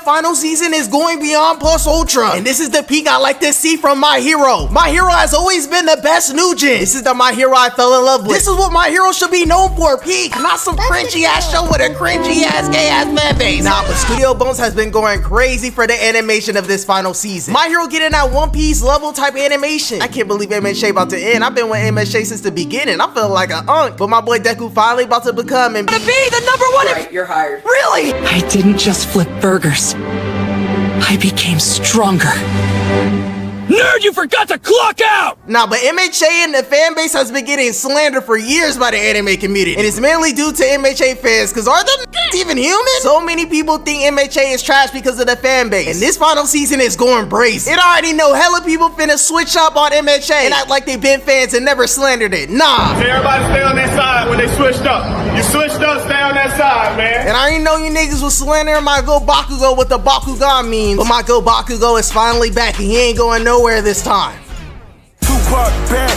final season is going beyond plus ultra. And this is the peak I like to see from My Hero. My Hero has always been the best new gen. This is the My Hero I fell in love with. This is what My Hero should be known for, peak. Not some cringy ass show with a cringy ass gay ass fan base. Nah, but Studio Bones has been going crazy for the animation of this final season. My Hero getting that One Piece level type animation. I can't believe MHA about to end. I've been with MHA since the beginning. I feel like an unk. But my boy Deku finally about to become and be the #1. Right, you're hired. Really? I didn't just flip burgers. I became stronger. Nerd, you forgot to clock out! Nah, but MHA and the fan base has been getting slandered for years by the anime community. And it's mainly due to MHA fans, cause are them even human? So many people think MHA is trash because of the fan base. And this final season is going brazen. It already know hella people finna switch up on MHA and act like they been fans and never slandered it. Nah. Hey, everybody stay on that side when they switched up. You switched up, stay on that side, man. And I ain't know you niggas was slandering my Go Bakugo with the Bakugan memes. But my Go Bakugo is finally back and he ain't going nowhere this time. Tupac back.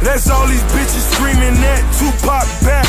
That's all these bitches screaming that Tupac back.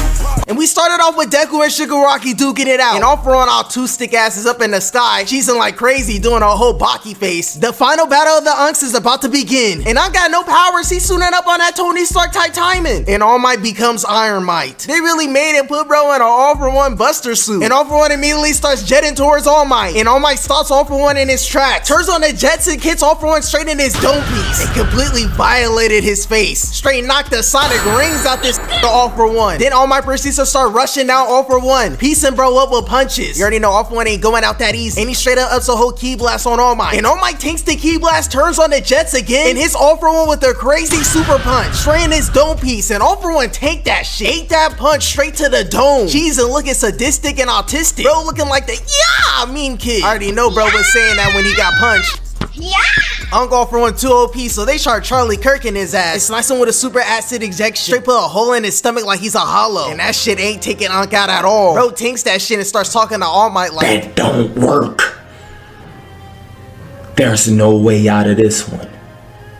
And we started off with Deku and Shigaraki duking it out. And all for our two stick asses up in the sky, cheesing like crazy, doing a whole Baki face. The final battle of the Unks is about to begin. And I got no powers, he's suiting up on that Tony Stark type timing. And All Might becomes Iron Might. They really made it put bro in an All for One Buster suit. And All for One immediately starts jetting towards All Might. And All Might stops All for One in his tracks. Turns on the jets and hits All for One straight in his dome piece. And completely violated his face. Straight knocked the sonic rings out this All for One. Then All Might proceeds to start rushing down All for One, piecing bro up with punches. You already know All for One ain't going out that easy. And he straight up ups a whole Ki Blast on All Might. And All Might tanks the Ki Blast, turns on the jets again, and hits All for One with a crazy super punch, straight in his dome piece. And All for One tanked that shit, ate that punch straight to the dome. Jeez, and looking sadistic and autistic. Bro looking like the mean kid. I already know bro was saying that when he got punched. Uncle All for One 2 OP, so they start Charlie Kirk in his ass. They slice him with a super acid injection. Straight put a hole in his stomach like he's a hollow. And that shit ain't taking Unk out at all. Bro tanks that shit and starts talking to All Might like, that don't work. There's no way out of this one.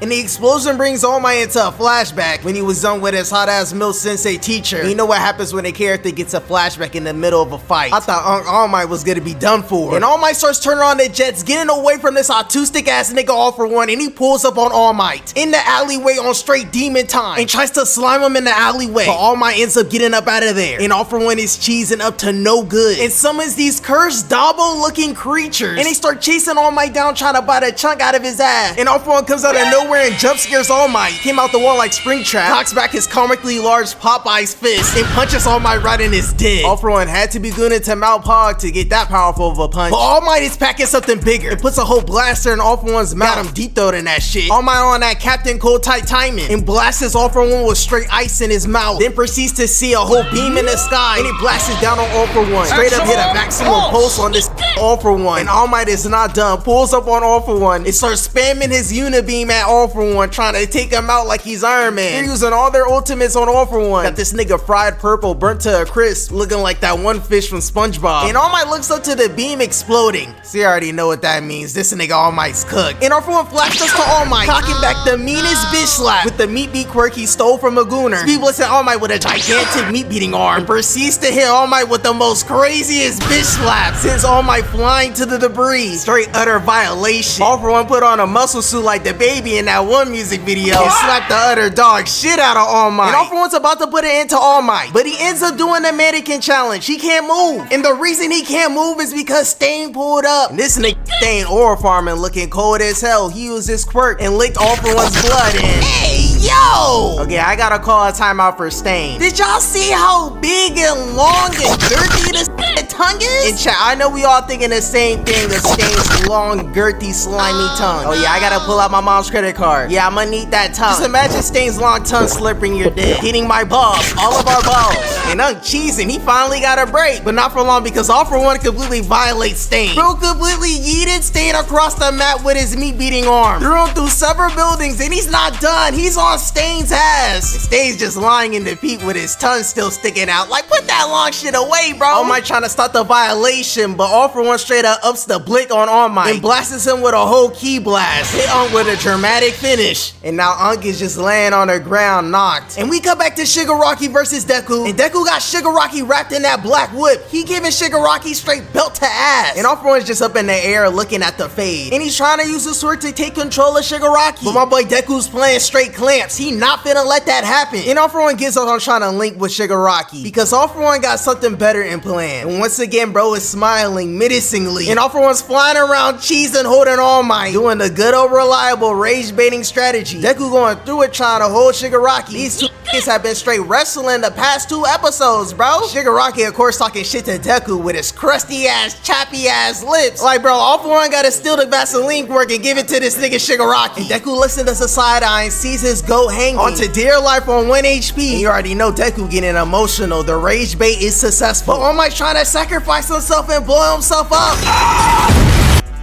And the explosion brings All Might into a flashback when he was done with his hot-ass Mill Sensei teacher. And you know what happens when a character gets a flashback in the middle of a fight. I thought All Might was gonna be done for. And All Might starts turning on the jets, getting away from this autistic ass nigga All for One, and he pulls up on All Might in the alleyway on straight demon time and tries to slime him in the alleyway. But All Might ends up getting up out of there. And All for One is cheesing up to no good and summons these cursed Dabo-looking creatures. And they start chasing All Might down, trying to bite a chunk out of his ass. And All for One comes out of nowhere and jump scares All Might, came out the wall like Springtrap, cocks back his comically large Popeye's fist, and punches All Might right in his dick. All for One had to be good into Malpog to get that powerful of a punch, but All Might is packing something bigger and puts a whole blaster in All for One's mouth. Got him deep throat in that shit. All Might on that Captain Cold tight timing and blasts All for One with straight ice in his mouth, then proceeds to see a whole beam in the sky, and he blasts it down on All for One. Straight up hit a maximum pulse on this All for One, and All Might is not done. Pulls up on All for One and starts spamming his unibeam at All for One, trying to take him out like he's Iron Man. They're using all their ultimates on All for One. Got this nigga fried purple, burnt to a crisp, looking like that one fish from SpongeBob. And All Might looks up to the beam exploding. See, I already know what that means. This nigga All Might's cooked. And All for One flashed us to All Might, cocking back the meanest bitch slap with the meat beat quirk he stole from a gooner. Speed blitzing All Might with a gigantic meat beating arm and proceeds to hit All Might with the most craziest bitch slap, sends All Might flying to the debris. Straight utter violation. All for One put on a muscle suit like the baby in that one music video and slapped the utter dog shit out of All Might. And All for One's about to put it into All Might, but he ends up doing the mannequin challenge. He can't move, and the reason he can't move is because Stain pulled up. And this nigga Stain ore farming, looking cold as hell. He used his quirk and licked All for One's blood in. Hey yo! Okay, I gotta call a timeout for Stain. Did y'all see how big and long and girthy this tongue is? In chat, I know we all thinking the same thing of Stain's long, girthy, slimy tongue. Oh yeah, I gotta pull out my mom's credit card. Yeah, I'm gonna need that tongue. Just imagine Stain's long tongue slurping your dick, hitting my balls, all of our balls. And cheesing, he finally got a break, but not for long because All for One completely violates Stain. Bro completely yeeted Stain across the map with his meat beating arm, threw him through several buildings, and he's not done. He's on Stain's ass. And Stain's just lying in the peak with his tongue still sticking out. Like, put that long shit away, bro. All Might trying to stop start the violation, but All For One straight up ups the blick on All Might and blasts him with a whole key blast. Hit Unk with a dramatic finish. And now Unk is just laying on the ground, knocked. And we come back to Shigaraki versus Deku. And Deku got Shigaraki wrapped in that black whip. He giving Shigaraki straight belt to ass. And All For One's just up in the air looking at the fade. And he's trying to use the sword to take control of Shigaraki. But my boy Deku's playing straight clamps. He not finna let that happen. And All For One gives up on trying to link with Shigaraki, because All For One got something better in plan. And once again, bro is smiling menacingly. And All For One's flying around cheese and holding All Might, doing the good old reliable rage baiting strategy. Deku going through it trying to hold Shigaraki. These two have been straight wrestling the past 2 episodes, bro. Shigaraki, of course, talking shit to Deku with his crusty ass, chappy ass lips. Like, bro, All For One gotta steal the Vaseline work and give it to this nigga Shigaraki. And Deku looks into the side eye and sees his goat hanging onto dear life on 1 HP. And you already know Deku getting emotional. The rage bait is successful. But All Might trying to sacrifice himself and blow himself up.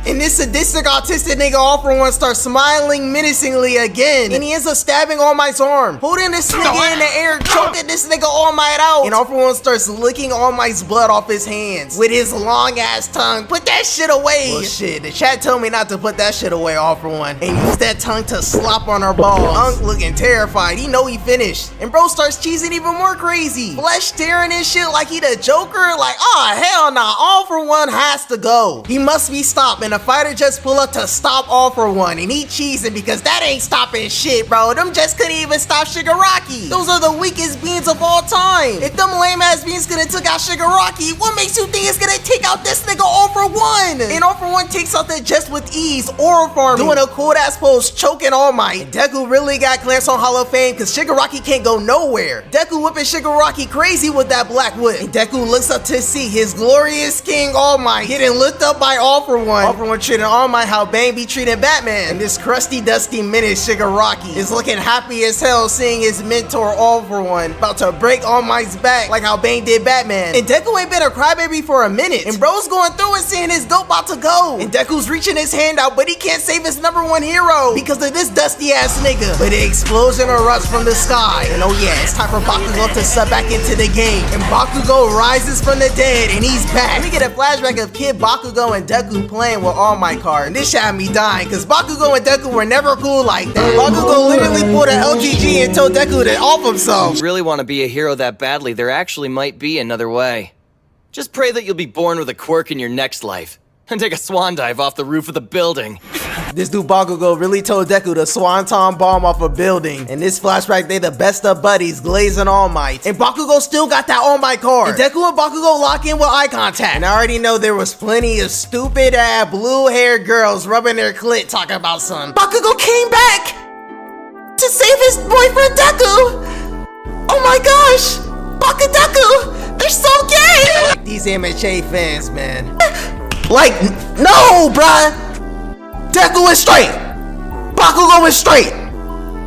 And this sadistic, autistic nigga All For One starts smiling menacingly again. And he ends up stabbing All Might's arm, holding this nigga in the air, choking this nigga All Might out. And All For One starts licking All Might's blood off his hands with his long ass tongue. Put that shit away. Well, shit, the chat told me not to put that shit away, All For One. And use that tongue to slop on her balls. Unk looking terrified. He know he finished. And bro starts cheesing even more crazy. Flesh tearing and shit like he the Joker. Like, oh, hell nah. All For One has to go. He must be stopped. And the fighter just pull up to stop All For One, and he cheesing because that ain't stopping shit, bro. Them just couldn't even stop Shigaraki. Those are the weakest beings of all time. If them lame ass beings could have took out Shigaraki, what makes you think it's gonna take out this nigga All For One? And All For One takes out the just with ease, oral farming, doing a cool ass pose, choking All Might. And Deku really got clamps on Hall of Fame because Shigaraki can't go nowhere. Deku whipping Shigaraki crazy with that black whip. And Deku looks up to see his glorious king All Might getting licked up by All For One. All For One treating All Might how Bane be treating Batman. And this crusty, dusty menace Shigaraki is looking happy as hell seeing his mentor All For One about to break All Might's back like how Bane did Batman. And Deku ain't been a crybaby for a minute. And bro's going through it seeing his goat about to go. And Deku's reaching his hand out, but he can't save his #1 hero because of this dusty ass nigga. But the explosion erupts from the sky. And oh yeah, it's time for Bakugo to sub back into the game. And Bakugo rises from the dead and he's back. We get a flashback of Kid Bakugo and Deku playing with All Might card. And this shit had me dying because Bakugo and Deku were never cool like that. Bakugo literally pulled an LGG and told Deku to off himself. If you really want to be a hero that badly, there actually might be another way. Just pray that you'll be born with a quirk in your next life and take a swan dive off the roof of the building. This dude Bakugo really told Deku to swanton bomb off a building. And this flashback, they the best of buddies, glazing All Might. And Bakugo still got that All Might card. And Deku and Bakugo lock in with eye contact. And I already know there was plenty of stupid ass blue-haired girls rubbing their clit talking about something. Bakugo came back to save his boyfriend Deku. Oh my gosh, Bakudeku, they're so gay. These MHA fans, man. Like, no, bruh. Deku is straight. Bakugo is straight.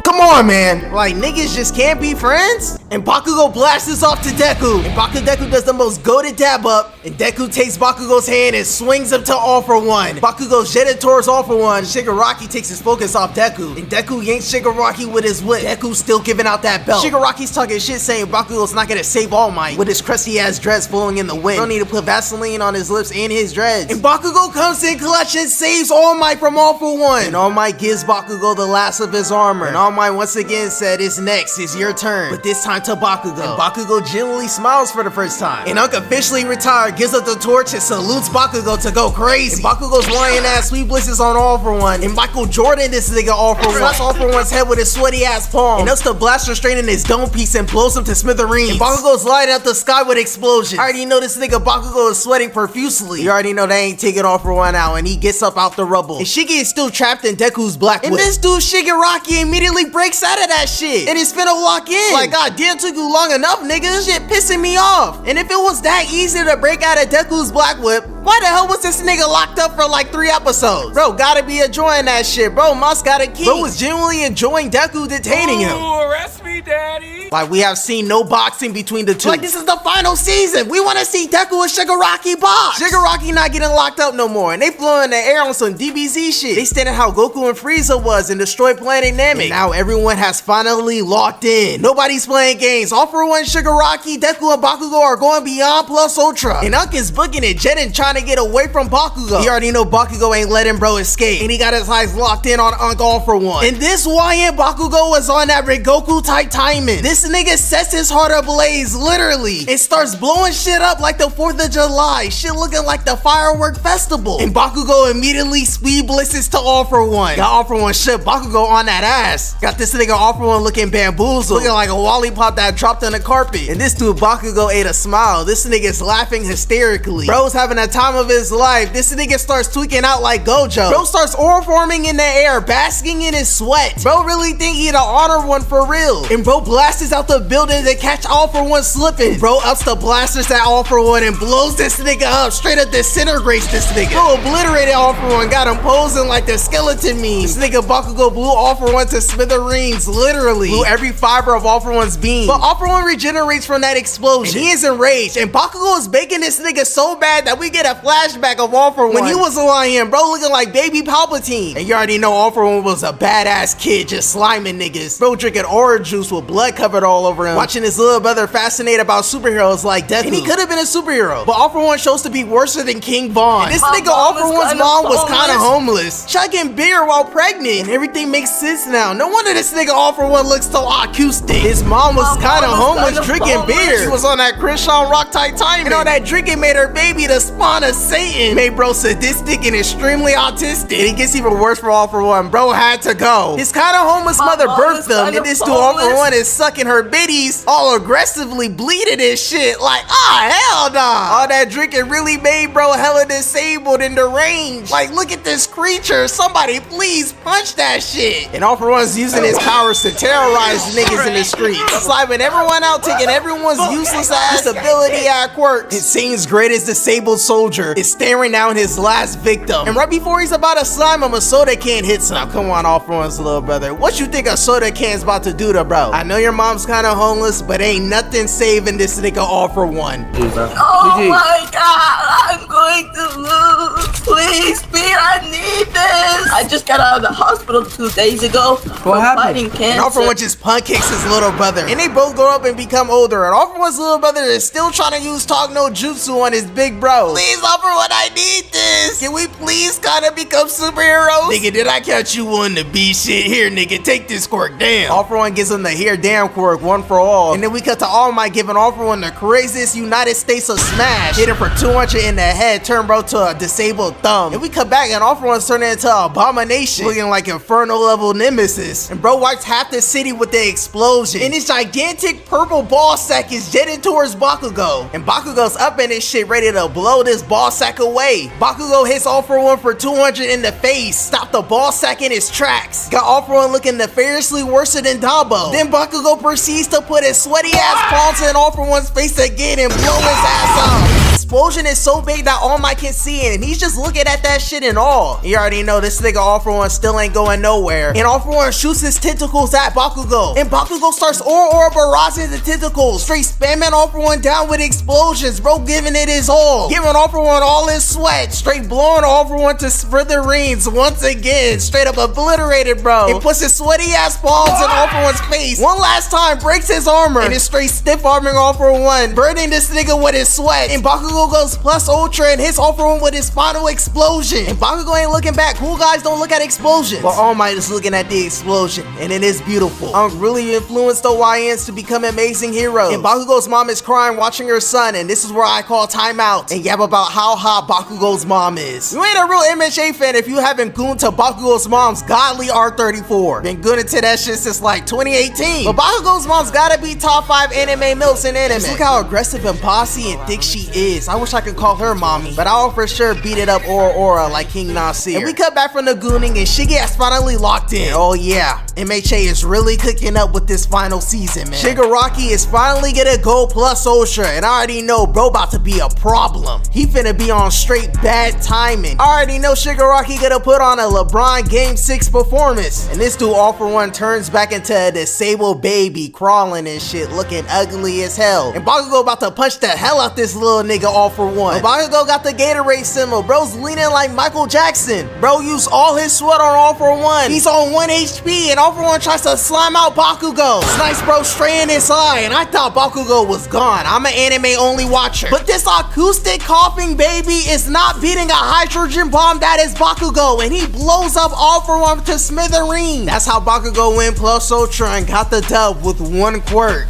Come on, man. Like, niggas just can't be friends? And Bakugo blasts this off to Deku. And Bakudeku does the most goated dab up. And Deku takes Bakugo's hand and swings him to All For One. Bakugo's jetted towards All For One. Shigaraki takes his focus off Deku. And Deku yanks Shigaraki with his whip. Deku's still giving out that belt. Shigaraki's talking shit saying Bakugo's not gonna save All Might with his crusty ass dreads flowing in the wind. Don't need to put Vaseline on his lips and his dreads. And Bakugo comes in clutch and saves All Might from All For One. And All Might gives Bakugo the last of his armor. And All Might once again said, it's next, it's your turn. But this time to Bakugo. And Bakugo genuinely smiles for the first time. And Unk officially retired, gives up the torch and salutes Bakugo to go crazy. And Bakugo's lion ass sweet blitzes on All For One. And Michael Jordan this nigga All For One. Slaps All For One's head with his sweaty ass palm. And ups the blaster straight in his dome piece and blows him to smithereens. And Bakugo's lighting up the sky with explosions. I already know this nigga Bakugo is sweating profusely. You already know they ain't taking All For One out. And he gets up out the rubble. And Shigi is still trapped in Deku's black whip. And this dude Shigaraki immediately breaks out of that shit. And is finna walk in. Like, god damn, took you long enough, nigga. Shit pissing me off. And if it was that easy to break out of Deku's black whip, Why the hell was this nigga locked up for like 3 episodes? Bro, gotta be enjoying that shit. Bro, must gotta keep. Bro was genuinely enjoying Deku detaining him. Arrest me, daddy. Like, we have seen no boxing between the two. Like, this is the final season. We want to see Deku and Shigaraki box. Shigaraki not getting locked up no more, and they flew in the air on some DBZ shit. They stated how Goku and Frieza was and destroyed Planet Namek. And now everyone has finally locked in. Nobody's playing games. All for one, Shigaraki, Deku, and Bakugo are going beyond plus ultra. And Unk is booking it, jetting, trying to get away from Bakugo. He already know Bakugo ain't letting bro escape, and he got his eyes locked in on Unk all for one. And this YN Bakugo was on that Rigoku type timing. This nigga sets his heart ablaze, literally. It starts blowing shit up like the 4th of July. Shit looking like the firework festival. And Bakugo immediately speed blitzes to all for one. Got all for one shit Bakugo on that ass. Got this nigga all for one looking bamboozled, looking like a lollipop that dropped on the carpet. And this dude Bakugo ate a smile. This nigga's laughing hysterically. Bro's having a time of his life. This nigga starts tweaking out like Gojo. Bro starts oral forming in the air, basking in his sweat. Bro really think he the honor one for real. And bro blasts out the building to catch all for one slipping. Bro ups the blasters at all for one and blows this nigga up, straight up disintegrates this nigga. Bro obliterated all for one, got him posing like the skeleton meme. This nigga Bakugo blew all for one to smithereens, literally. Blew every fiber of all for one's beam. But all for one regenerates from that explosion. And he is enraged, and Bakugo is baking this nigga so bad that we get a flashback of all for one when he was a lion, bro, looking like baby Palpatine. And you already know all for one was a badass kid just sliming niggas. Bro drinking orange juice with blood covered all over him, watching his little brother fascinated about superheroes like Deku. And he could have been a superhero, but all for one chose to be worse than King Vaughn. And this nigga all for one's mom was kind of homeless, chugging beer while pregnant, and everything makes sense now. No wonder this nigga all for one looks so acoustic. His mom was kind of homeless, drinking beer. She was on that Krishan Rock type timing, and all that drinking made her baby the spawn of Satan. Made bro sadistic and extremely autistic. And it gets even worse for all for one. Bro had to go. His kind of homeless mother birthed him, and this dude all for one is sucking her bitties, all aggressively bleeding and shit. Like, hell nah. All that drinking really made bro hella disabled and deranged. Like, look at this creature. Somebody please punch that shit. And all for one's using his powers to terrorize niggas in the streets, slapping everyone out, taking everyone's useless ass ability at quirks. Insane's greatest disabled soldier is staring down his last victim, and right before he's about to slime him, a soda can hits him. Now come on, all for one's little brother, what you think a soda can's about to do to bro? I know your mom's kind of homeless, but ain't nothing saving this nigga all for one. Oh my god, I'm going to lose. Please, Spear, I need this. I just got out of the hospital 2 days ago from fighting cancer. And all for one just punk kicks his little brother, and they both grow up and become older, and all for one's little brother is still trying to use talk no jutsu on his big bro. Please, all for one, I need this. Can we please kind of become superheroes? Nigga, did I catch you on the B shit? Here, nigga, take this quirk, damn. All for one gives him the here damn quirk, one for all. And then we cut to All Might giving all for one the craziest United States of Smash. Hit him for 200 in the head, turn bro to a disabled thumb. And we cut back and all for one's turning into an abomination, looking like Inferno level nemesis. And bro wipes half the city with the explosion. And his gigantic purple ball sack is jetting towards Bakugo. And Bakugo's up in this shit ready to blow this ball sack away. Bakugo hits all for one for 200 in the face, stop the ball sack in his tracks. Got all for one looking nefariously worse than Dabo. Then Bakugo proceeds to put his sweaty ass palms in all for one's face again and blow his ass up. Explosion is so big that All Might can see it, and he's just looking at that shit in awe. You already know this nigga All for One still ain't going nowhere. And All for One shoots his tentacles at Bakugo, and Bakugo starts aura barraging the tentacles, straight spamming All for One down with explosions, bro giving it his all, giving All for One all his sweat, straight blowing All for One to smithereens once again, straight up obliterated, bro. He puts his sweaty ass palms in All for One's face one last time, breaks his armor, and is straight stiff arming All for One, burning this nigga with his sweat. And Bakugo goes plus ultra and hits All for One with his final explosion. And Bakugo ain't looking back. Cool guys don't look at explosions, but All Might is looking at the explosion, and it is beautiful. Really influenced the YNs to become amazing heroes. And Bakugo's mom is crying watching her son, and this is where I call timeout and yap about how hot Bakugo's mom is. You ain't a real MHA fan if you haven't gooned to Bakugo's mom's godly R34. Been gooning to that shit since like 2018. But Bakugo's mom's gotta be top 5 anime milfs in anime. Just look how aggressive and bossy and thick she is. I wish I could call her mommy, but I'll for sure beat it up Aura like King Nasir. And we cut back from the gooning and Shiggy has finally locked in. Oh yeah, MHA is really cooking up with this final season, man. Shigaraki is finally gonna go plus ultra, and I already know bro about to be a problem. He finna be on straight bad timing. I already know Shigaraki gonna put on a LeBron Game 6 performance, and this dude all for one turns back into a disabled baby crawling and shit, looking ugly as hell. And Bakugo about to punch the hell out this little nigga all for one. But Bakugo got the Gatorade symbol. Bro's leaning like Michael Jackson. Bro used all his sweat on all for one. He's on 1 HP and all for one tries to slime out Bakugo. Snice bro straight in his eye, and I thought Bakugo was gone. I'm an anime only watcher. But this acoustic coughing baby is not beating a hydrogen bomb that is Bakugo, and he blows up all for one to smithereens. That's how Bakugo went plus ultra and got the dub with one quirk.